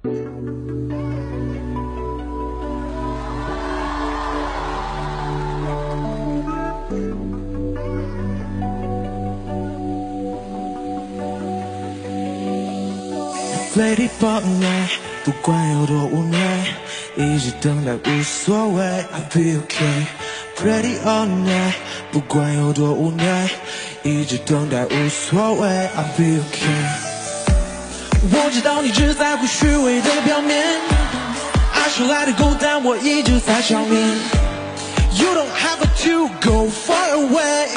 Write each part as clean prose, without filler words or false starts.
Lady 放爱，不管有多无奈，一直等待无所谓 I'll be okay Pretty all night 不管有多无奈，一直等待无所谓 I'll be okay 我知道你只在乎虚伪的表面，爱说来的狗，但我一直在上面 You don't have to go far away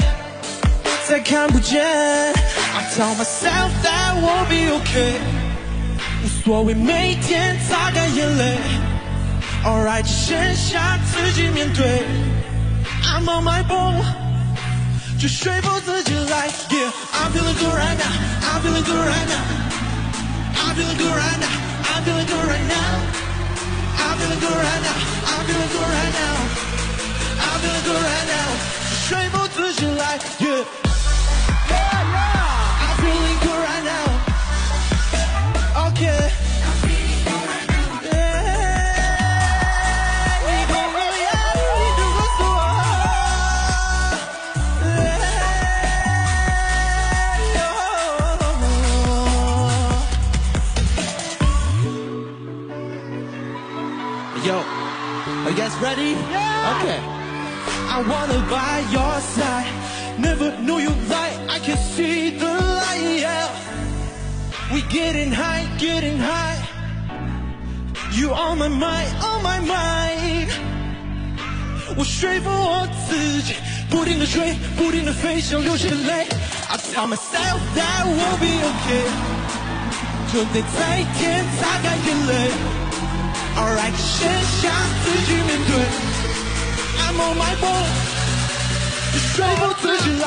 再看不见 I tell myself that we'll be okay无所谓每天擦干眼泪 Alright 只剩下自己面对 I'm on my own 就说服自己来 Yeah I'm feeling good right now I'm feeling good right now I'm feeling good right now I'm feeling good right now I'm feeling good right now I'm feeling good right now I'm feeling good right now 就说服自己来 Yeah I'm feeling good right now Okay Yo, are you guys ready? Yeah! Okay. I wanna by your side. Never knew you like I can see the light. Yeah. We getting high, getting high. You on my mind, on my mind. 我说服我自己，不停地追，不停地飞，想流下的泪。I tell myself that we'll be okay. 就得在天擦干眼泪。Alright 只剩下自己面对 I'm on my own 就说服自己来